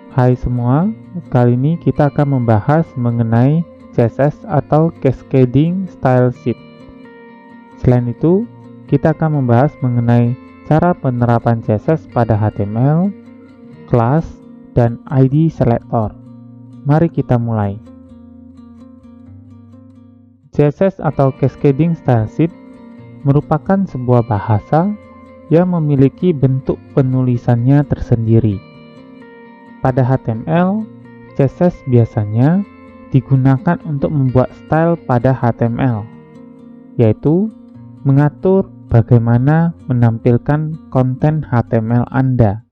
Hai semua, kali ini kita akan membahas mengenai CSS atau Cascading Style Sheet. Selain itu, kita akan membahas mengenai cara penerapan CSS pada HTML, class, dan ID selector. Mari kita mulai. CSS atau Cascading Style Sheet merupakan sebuah bahasa yang memiliki bentuk penulisannya tersendiri. Pada HTML, CSS biasanya digunakan untuk membuat style pada HTML, yaitu mengatur bagaimana menampilkan konten HTML Anda.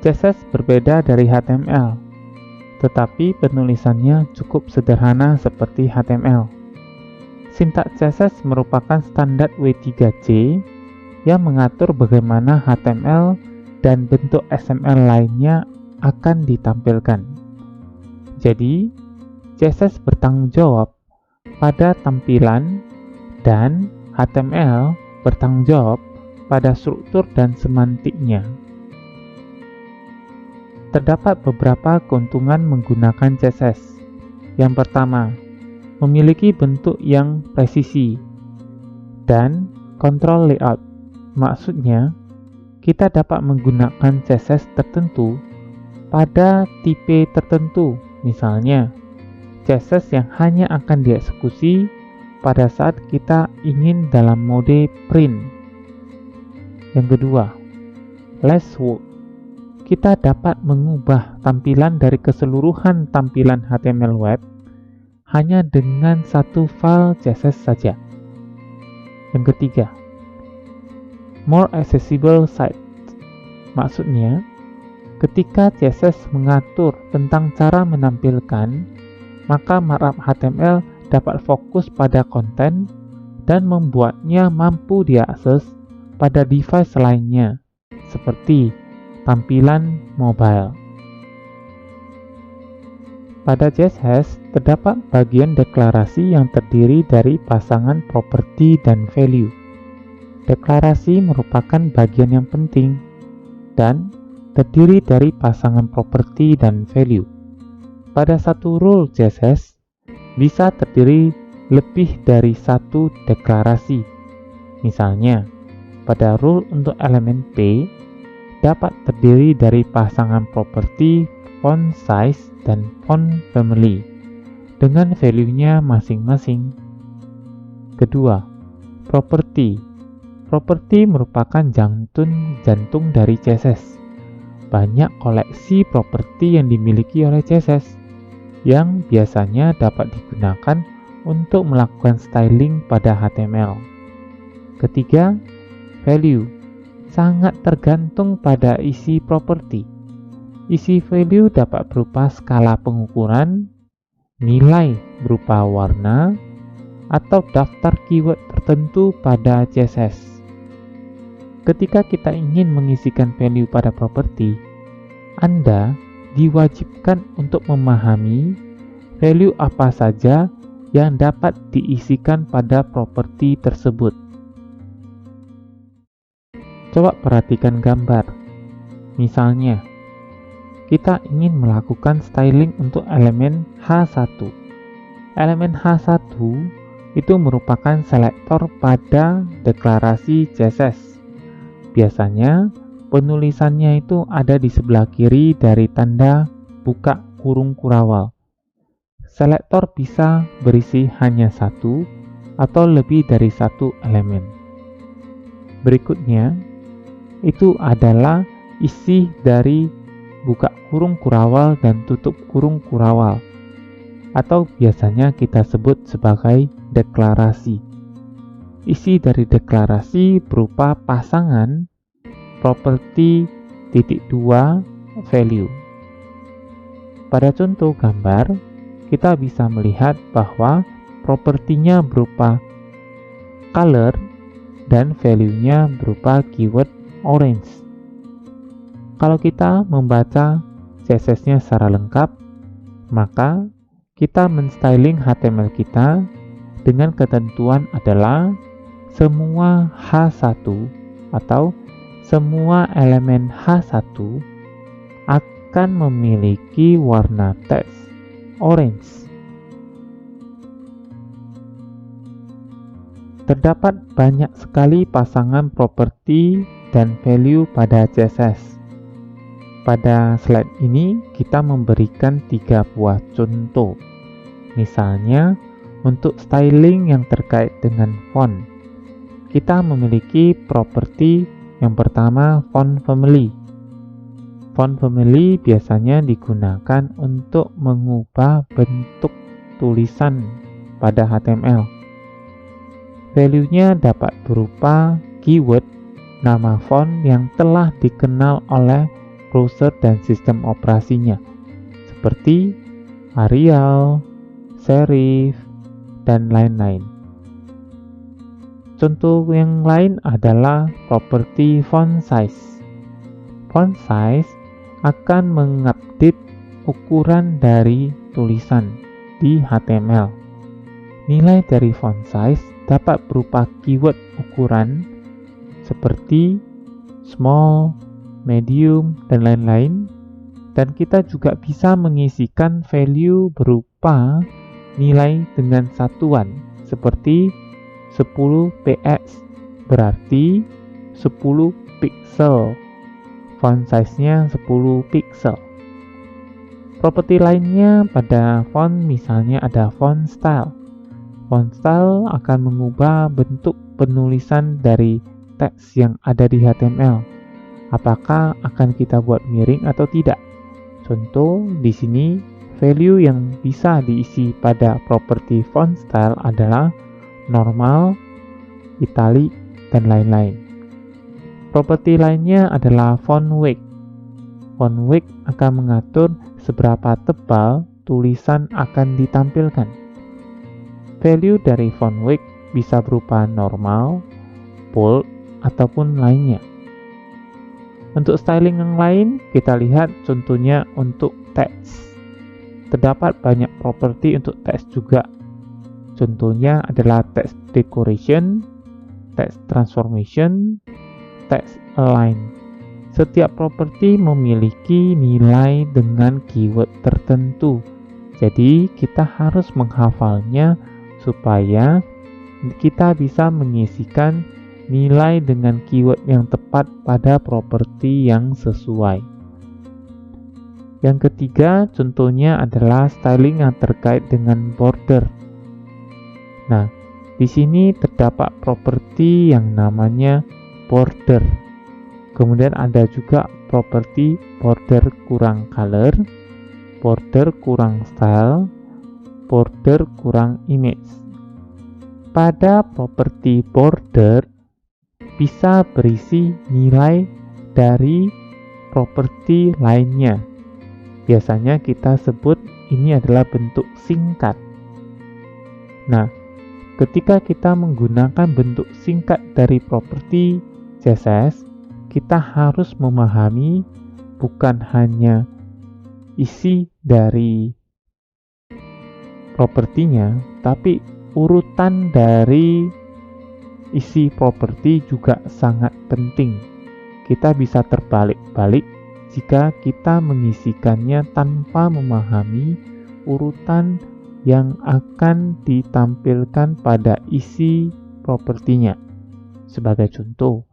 CSS berbeda dari HTML, tetapi penulisannya cukup sederhana seperti HTML. Sintaks CSS merupakan standar W3C yang mengatur bagaimana HTML dan bentuk XML lainnya akan ditampilkan. Jadi, CSS bertanggung jawab pada tampilan dan HTML bertanggung jawab pada struktur dan semantiknya. Terdapat beberapa keuntungan menggunakan CSS. Yang pertama, memiliki bentuk yang presisi dan kontrol layout. Maksudnya, kita dapat menggunakan CSS tertentu pada tipe tertentu. Misalnya, CSS yang hanya akan dieksekusi pada saat kita ingin dalam mode print. Yang kedua, less work. Kita dapat mengubah tampilan dari keseluruhan tampilan HTML web hanya dengan satu file CSS saja. Yang ketiga, more accessible site. Maksudnya, ketika CSS mengatur tentang cara menampilkan, maka markup HTML dapat fokus pada konten dan membuatnya mampu diakses pada device lainnya, seperti tampilan mobile. Pada CSS, terdapat bagian deklarasi yang terdiri dari pasangan properti dan value. Deklarasi merupakan bagian yang penting dan terdiri dari pasangan properti dan value. Pada satu rule CSS bisa terdiri lebih dari satu deklarasi. Misalnya, pada rule untuk elemen P dapat terdiri dari pasangan properti font size dan font family dengan value-nya masing-masing. Kedua, properti. Properti merupakan jantung dari CSS. Banyak koleksi properti yang dimiliki oleh CSS yang biasanya dapat digunakan untuk melakukan styling pada HTML. Ketiga, value. Sangat tergantung pada isi properti. Isi value dapat berupa skala pengukuran, nilai berupa warna, atau daftar keyword tertentu pada CSS. Ketika kita ingin mengisikan value pada properti, Anda diwajibkan untuk memahami value apa saja yang dapat diisikan pada properti tersebut. Coba perhatikan gambar. Misalnya, kita ingin melakukan styling untuk elemen H1. Elemen H1 itu merupakan selektor pada deklarasi CSS. Biasanya, penulisannya itu ada di sebelah kiri dari tanda buka kurung kurawal. Selektor bisa berisi hanya satu atau lebih dari satu elemen. Berikutnya, itu adalah isi dari buka kurung kurawal dan tutup kurung kurawal, atau biasanya kita sebut sebagai deklarasi. Isi dari deklarasi berupa pasangan properti .2 value. Pada contoh gambar, kita bisa melihat bahwa propertinya berupa color dan value-nya berupa keyword orange. Kalau kita membaca CSS-nya secara lengkap, maka kita menstyling HTML kita dengan ketentuan adalah semua H1 atau semua elemen H1 akan memiliki warna teks orange. Terdapat banyak sekali pasangan properti dan value pada CSS. Pada slide ini kita memberikan 3 buah contoh. Misalnya, untuk styling yang terkait dengan font, kita memiliki properti yang pertama, font family. Font family biasanya digunakan untuk mengubah bentuk tulisan pada HTML. Value-nya dapat berupa keyword, nama font yang telah dikenal oleh browser dan sistem operasinya, seperti Arial, serif, dan lain-lain. Contoh yang lain adalah properti font size. Font size akan mengupdate ukuran dari tulisan di HTML. Nilai dari font size dapat berupa keyword ukuran seperti small, medium, dan lain-lain. Dan kita juga bisa mengisikan value berupa nilai dengan satuan seperti 10 px berarti 10 pixel. Font size-nya 10 pixel. Properti lainnya pada font misalnya ada font style. Font style akan mengubah bentuk penulisan dari teks yang ada di HTML. Apakah akan kita buat miring atau tidak? Contoh di sini, value yang bisa diisi pada properti font style adalah normal, italic, dan lain-lain. Properti lainnya adalah font weight. Font weight akan mengatur seberapa tebal tulisan akan ditampilkan. Value dari font weight bisa berupa normal, bold, ataupun lainnya. Untuk styling yang lain, kita lihat contohnya untuk teks. Terdapat banyak properti untuk teks juga. Contohnya adalah text decoration, text transformation, text align. Setiap properti memiliki nilai dengan keyword tertentu. Jadi kita harus menghafalnya supaya kita bisa mengisikan nilai dengan keyword yang tepat pada properti yang sesuai. Yang ketiga, contohnya adalah styling yang terkait dengan border. Nah, di sini terdapat properti yang namanya border. Kemudian ada juga properti border kurang color, border kurang style, border kurang image. Pada properti border bisa berisi nilai dari properti lainnya. Biasanya kita sebut ini adalah bentuk singkat. Nah, ketika kita menggunakan bentuk singkat dari properti CSS, kita harus memahami bukan hanya isi dari propertinya, tapi urutan dari isi properti juga sangat penting. Kita bisa terbalik-balik jika kita mengisikannya tanpa memahami urutan yang akan ditampilkan pada isi propertinya. Sebagai contoh,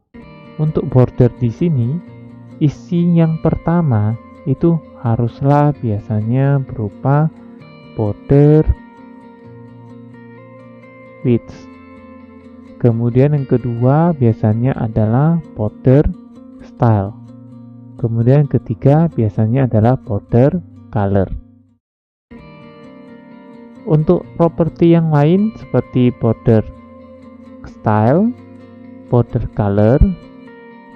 untuk border di sini, isi yang pertama itu haruslah biasanya berupa border width. Kemudian yang kedua biasanya adalah border style. Kemudian yang ketiga biasanya adalah border color. Untuk properti yang lain seperti border style, border color,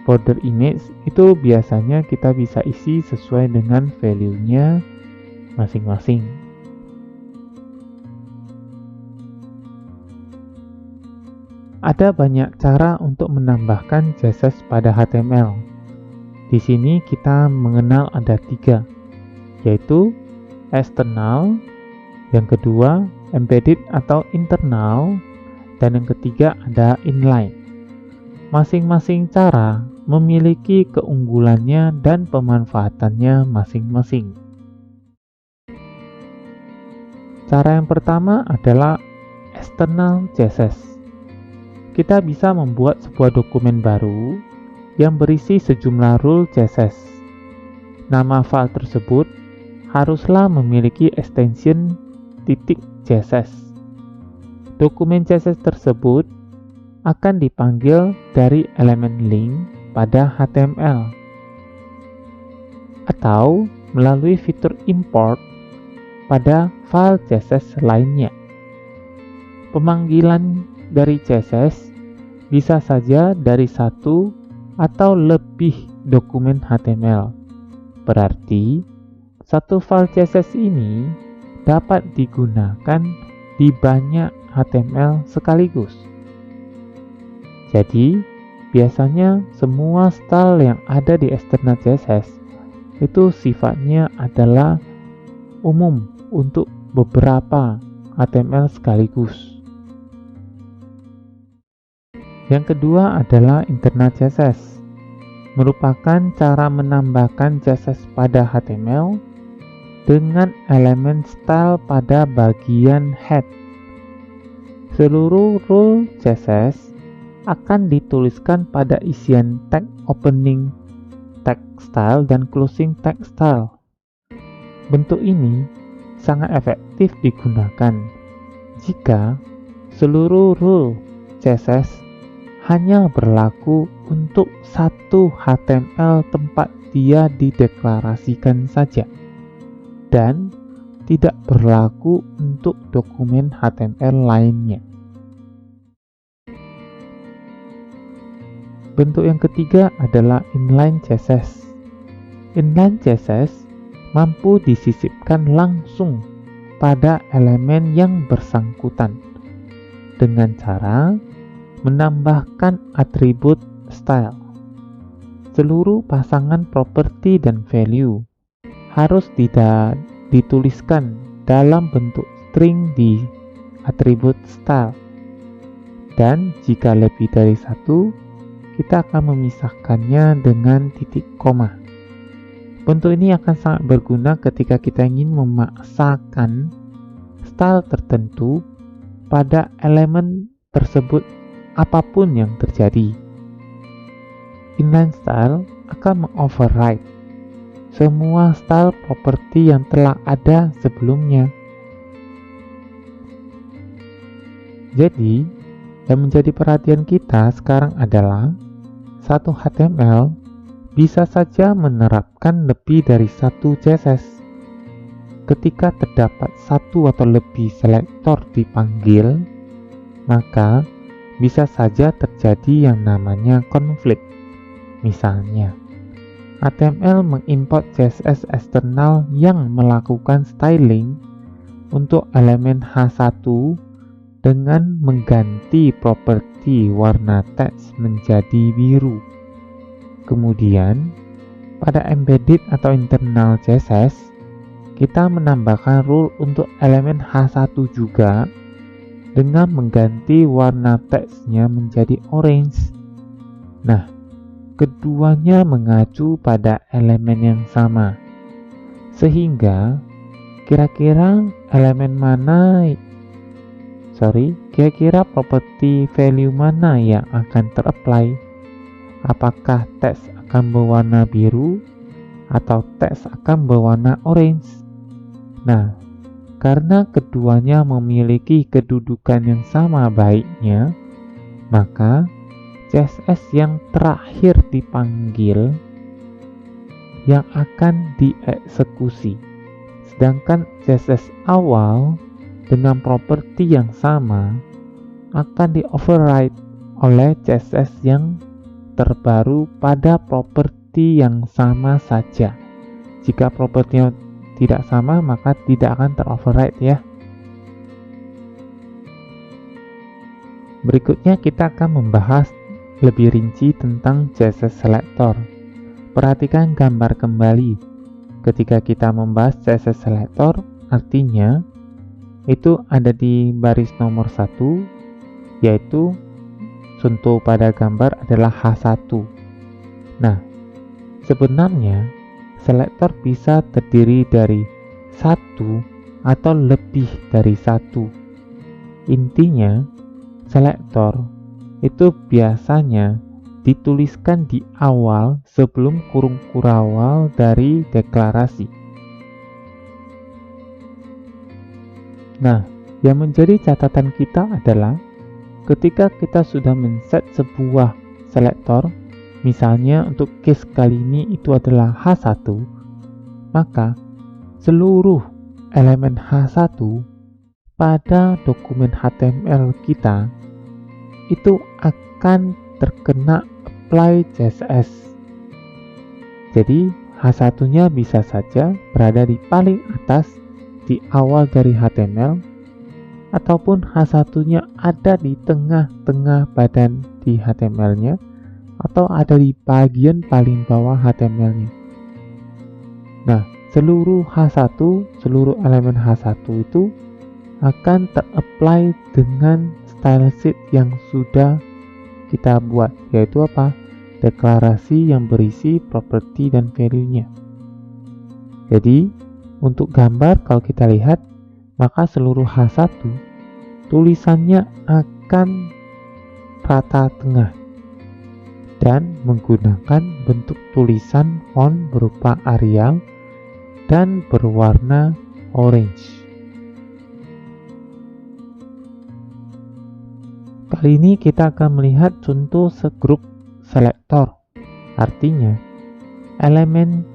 border image itu biasanya kita bisa isi sesuai dengan value-nya masing-masing. Ada banyak cara untuk menambahkan CSS pada HTML. Di sini kita mengenal ada 3, yaitu external, yang kedua embedded atau internal, dan yang ketiga ada inline. Masing-masing cara memiliki keunggulannya dan pemanfaatannya masing-masing. Cara yang pertama adalah external CSS. Kita bisa membuat sebuah dokumen baru yang berisi sejumlah rule CSS. Nama file tersebut haruslah memiliki extension .css. Dokumen CSS tersebut akan dipanggil dari elemen link pada HTML atau melalui fitur import pada file CSS lainnya. Pemanggilan dari CSS bisa saja dari satu atau lebih dokumen HTML. Berarti, satu file CSS ini dapat digunakan di banyak HTML sekaligus. Jadi, biasanya semua style yang ada di external CSS itu sifatnya adalah umum untuk beberapa HTML sekaligus. Yang kedua adalah internal CSS, merupakan cara menambahkan CSS pada HTML dengan elemen style pada bagian head. Seluruh rule CSS akan dituliskan pada isian tag opening tag style dan closing tag style. Bentuk ini sangat efektif digunakan jika seluruh rule CSS hanya berlaku untuk satu HTML tempat dia dideklarasikan saja dan tidak berlaku untuk dokumen HTML lainnya. Bentuk yang ketiga adalah inline CSS. Inline CSS mampu disisipkan langsung pada elemen yang bersangkutan dengan cara menambahkan atribut style. Seluruh pasangan properti dan value harus tidak dituliskan dalam bentuk string di atribut style. Dan jika lebih dari satu, kita akan memisahkannya dengan titik koma. Bentuk ini akan sangat berguna ketika kita ingin memaksakan style tertentu pada elemen tersebut apapun yang terjadi. Inline style akan mengoverride semua style properti yang telah ada sebelumnya. Jadi, yang menjadi perhatian kita sekarang adalah satu HTML bisa saja menerapkan lebih dari satu CSS. Ketika terdapat satu atau lebih selektor dipanggil, maka bisa saja terjadi yang namanya konflik. Misalnya, HTML mengimport CSS eksternal yang melakukan styling untuk elemen H1 dengan mengganti properti warna teks menjadi biru. Kemudian, pada embedded atau internal CSS, kita menambahkan rule untuk elemen H1 juga dengan mengganti warna teksnya menjadi orange. Nah, keduanya mengacu pada elemen yang sama, sehingga kira-kira properti value mana yang akan terapply? Apakah teks akan berwarna biru atau teks akan berwarna orange? Nah, karena keduanya memiliki kedudukan yang sama baiknya, maka CSS yang terakhir dipanggil yang akan dieksekusi. Sedangkan CSS awal dengan properti yang sama akan di-override oleh CSS yang terbaru pada properti yang sama saja. Jika propertinya tidak sama, maka tidak akan ter-override ya. Berikutnya kita akan membahas lebih rinci tentang CSS selector. Perhatikan gambar kembali. Ketika kita membahas CSS selector, artinya itu ada di baris nomor 1, yaitu contoh pada gambar adalah H1. Nah, sebenarnya selektor bisa terdiri dari satu atau lebih dari satu. Intinya, selektor itu biasanya dituliskan di awal sebelum kurung kurawal dari deklarasi. Nah, yang menjadi catatan kita adalah ketika kita sudah men-set sebuah selektor, misalnya untuk case kali ini itu adalah H1, maka seluruh elemen H1 pada dokumen HTML kita itu akan terkena apply CSS. Jadi H1-nya bisa saja berada di paling atas di awal dari HTML, ataupun H1-nya ada di tengah-tengah badan di HTML-nya, atau ada di bagian paling bawah HTML-nya. Nah, seluruh elemen H1 itu akan ter-apply dengan style sheet yang sudah kita buat, yaitu apa? Deklarasi yang berisi properti dan value-nya. Jadi, untuk gambar kalau kita lihat, maka seluruh H1 tulisannya akan rata tengah dan menggunakan bentuk tulisan font berupa Arial dan berwarna orange. Kali ini kita akan melihat contoh segrup selektor. Artinya, elemen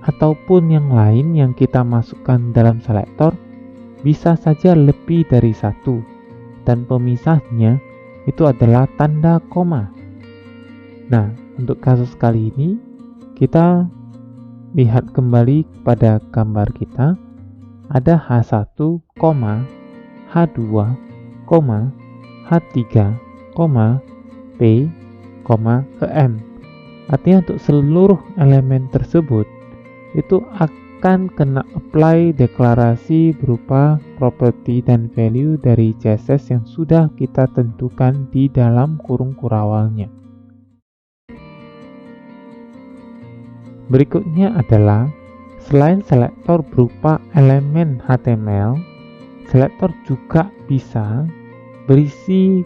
ataupun yang lain yang kita masukkan dalam selektor bisa saja lebih dari satu, dan pemisahnya itu adalah tanda koma. Nah, untuk kasus kali ini kita lihat kembali pada gambar kita. Ada H1, H2, H3, P, EM. Artinya untuk seluruh elemen tersebut itu akan kena apply deklarasi berupa properti dan value dari CSS yang sudah kita tentukan di dalam kurung kurawalnya. Berikutnya adalah selain selektor berupa elemen HTML, selektor juga bisa berisi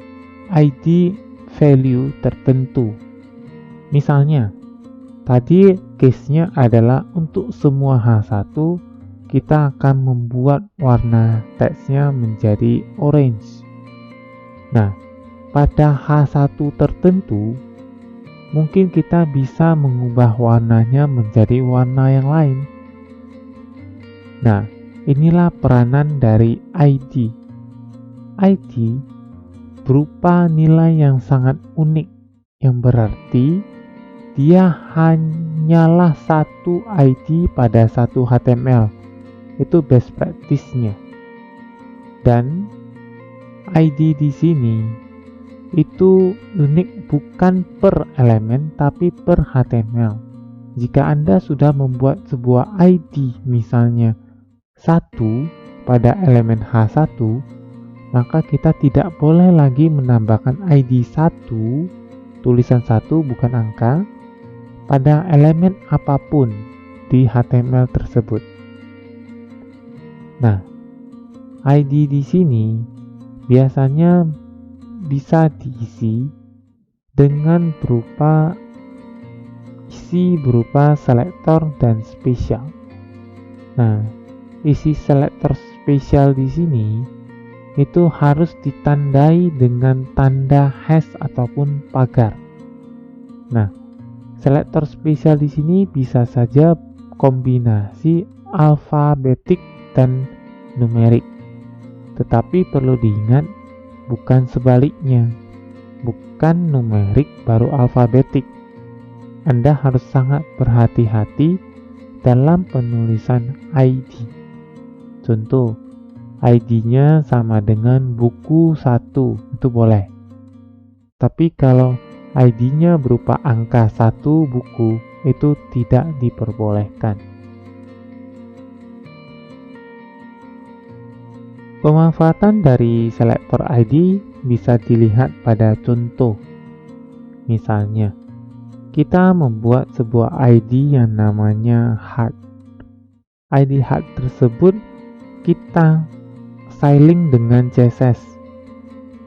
ID value tertentu. Misalnya, tadi case-nya adalah untuk semua H1 kita akan membuat warna teksnya menjadi orange. Nah, pada H1 tertentu mungkin kita bisa mengubah warnanya menjadi warna yang lain. Nah, inilah peranan dari ID. ID berupa nilai yang sangat unik, yang berarti dia hanyalah satu ID pada satu HTML. Itu best practice-nya. Dan ID di sini itu unik bukan per elemen tapi per HTML. Jika Anda sudah membuat sebuah ID misalnya 1 pada elemen H1, maka kita tidak boleh lagi menambahkan ID 1, tulisan 1 bukan angka, pada elemen apapun di HTML tersebut. Nah, ID di sini biasanya bisa diisi dengan berupa selektor dan spesial. Nah, isi selektor spesial di sini itu harus ditandai dengan tanda hash ataupun pagar. Nah, selektor spesial di sini bisa saja kombinasi alfabetik dan numerik. Tetapi perlu diingat, bukan sebaliknya. Bukan numerik baru alfabetik. Anda harus sangat berhati-hati dalam penulisan ID. Contoh, ID-nya sama dengan buku 1, itu boleh. Tapi kalau ID-nya berupa angka 1 buku, itu tidak diperbolehkan. Pemanfaatan dari selektor ID bisa dilihat pada contoh. Misalnya, kita membuat sebuah ID yang namanya heart. ID heart tersebut kita styling dengan CSS.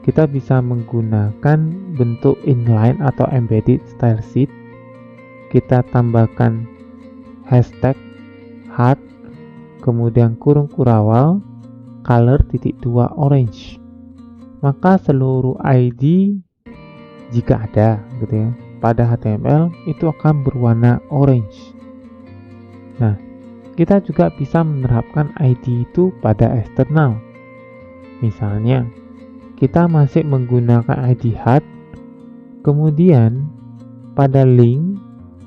Kita bisa menggunakan bentuk inline atau embedded style sheet. Kita tambahkan hashtag heart, kemudian kurung kurawal, color .2 orange. Maka seluruh ID jika ada gitu ya pada HTML itu akan berwarna orange. Nah, kita juga bisa menerapkan ID itu pada eksternal. Misalnya, kita masih menggunakan ID heart, kemudian pada link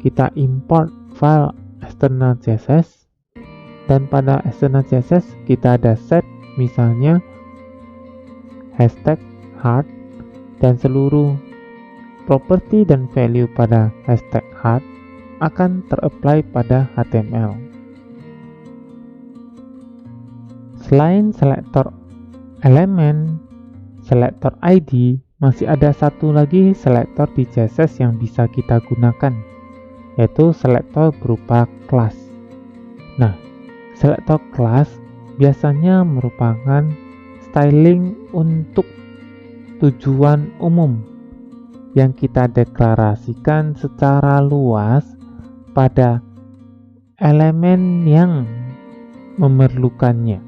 kita import file external CSS, dan pada external CSS kita ada set misalnya hashtag heart, dan seluruh properti dan value pada hashtag heart akan ter-apply pada HTML. Selain selektor elemen, selektor ID, masih ada satu lagi selektor di CSS yang bisa kita gunakan, yaitu selektor berupa kelas. Nah, selektor kelas biasanya merupakan styling untuk tujuan umum yang kita deklarasikan secara luas pada elemen yang memerlukannya.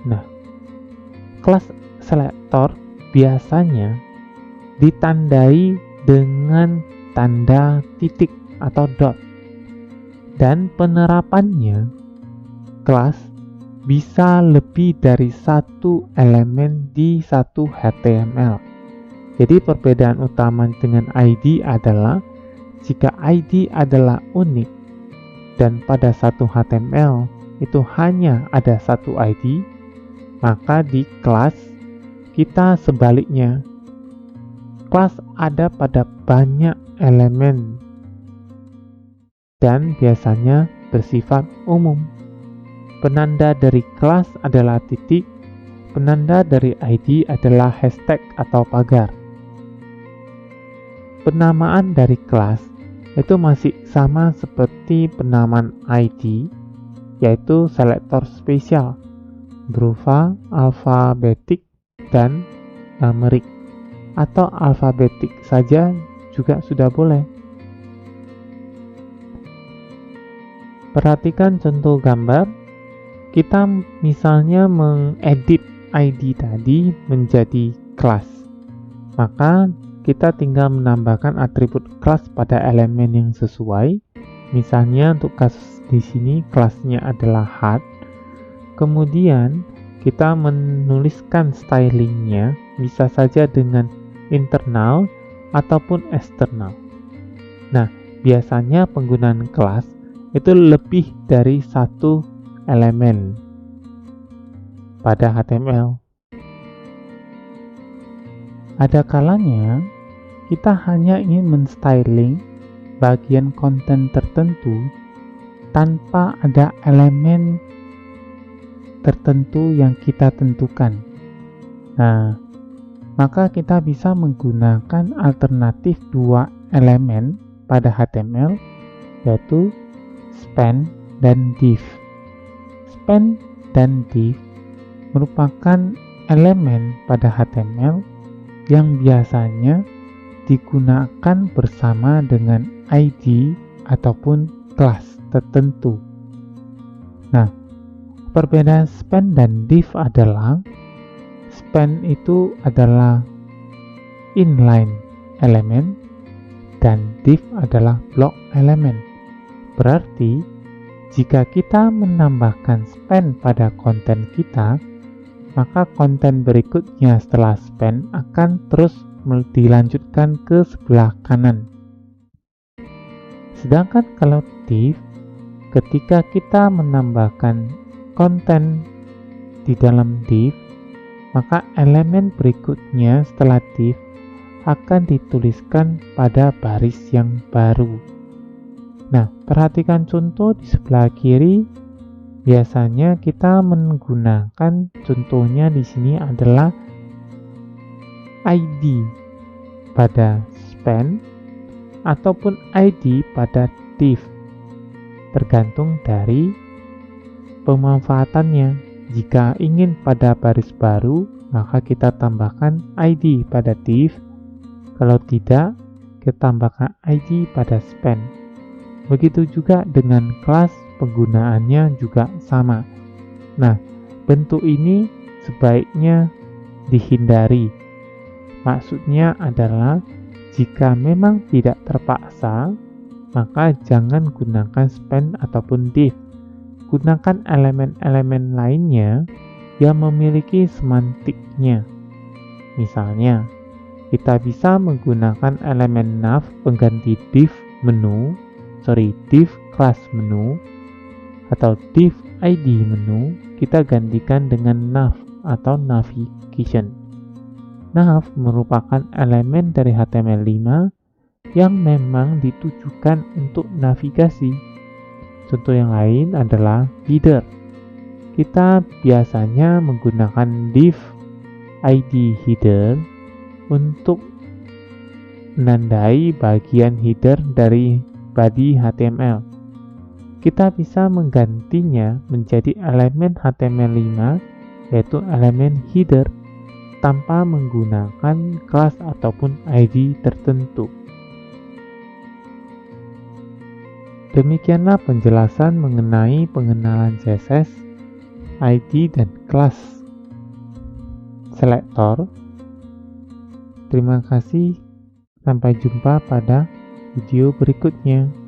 Nah, kelas selektor biasanya ditandai dengan tanda titik atau dot, dan penerapannya kelas bisa lebih dari satu elemen di satu HTML. Jadi perbedaan utama dengan ID adalah jika ID adalah unik dan pada satu HTML itu hanya ada satu ID, maka di kelas kita sebaliknya, kelas ada pada banyak elemen dan biasanya bersifat umum. Penanda dari kelas adalah titik, penanda dari ID adalah hashtag atau pagar. Penamaan dari kelas itu masih sama seperti penamaan ID, yaitu selektor spesial berupa alfabetik dan numerik, atau alfabetik saja juga sudah boleh. Perhatikan contoh gambar. Kita misalnya mengedit ID tadi menjadi kelas, maka kita tinggal menambahkan atribut kelas pada elemen yang sesuai. Misalnya untuk kasus di sini kelasnya adalah heart. Kemudian kita menuliskan stylingnya bisa saja dengan internal ataupun eksternal. Nah, biasanya penggunaan kelas itu lebih dari satu elemen pada HTML. Ada kalanya kita hanya ingin menstyling bagian konten tertentu tanpa ada elemen tertentu yang kita tentukan. Nah, maka kita bisa menggunakan alternatif dua elemen pada HTML, yaitu span dan div. Span dan div merupakan elemen pada HTML yang biasanya digunakan bersama dengan ID ataupun kelas tertentu. Nah, perbedaan span dan div adalah span itu adalah inline elemen dan div adalah block elemen. Berarti jika kita menambahkan span pada konten kita, maka konten berikutnya setelah span akan terus dilanjutkan ke sebelah kanan. Sedangkan kalau div, ketika kita menambahkan konten di dalam div, maka elemen berikutnya setelah div akan dituliskan pada baris yang baru. Nah, perhatikan contoh di sebelah kiri. Biasanya kita menggunakan contohnya di sini adalah ID pada span, ataupun ID pada div, tergantung dari pemanfaatannya. Jika ingin pada baris baru, maka kita tambahkan ID pada div. Kalau tidak, kita tambahkan ID pada span. Begitu juga dengan kelas, penggunaannya juga sama. Nah, bentuk ini sebaiknya dihindari. Maksudnya adalah jika memang tidak terpaksa, maka jangan gunakan span ataupun div. Gunakan elemen-elemen lainnya yang memiliki semantiknya. Misalnya, kita bisa menggunakan elemen nav pengganti div class menu, atau div ID menu kita gantikan dengan nav atau navigation. Nav merupakan elemen dari HTML5 yang memang ditujukan untuk navigasi. Contoh yang lain adalah header. Kita biasanya menggunakan div ID header untuk menandai bagian header dari body HTML. Kita bisa menggantinya menjadi elemen HTML5, yaitu elemen header, tanpa menggunakan kelas ataupun ID tertentu. Demikianlah penjelasan mengenai pengenalan CSS, ID, dan kelas selektor. Terima kasih, sampai jumpa pada video berikutnya.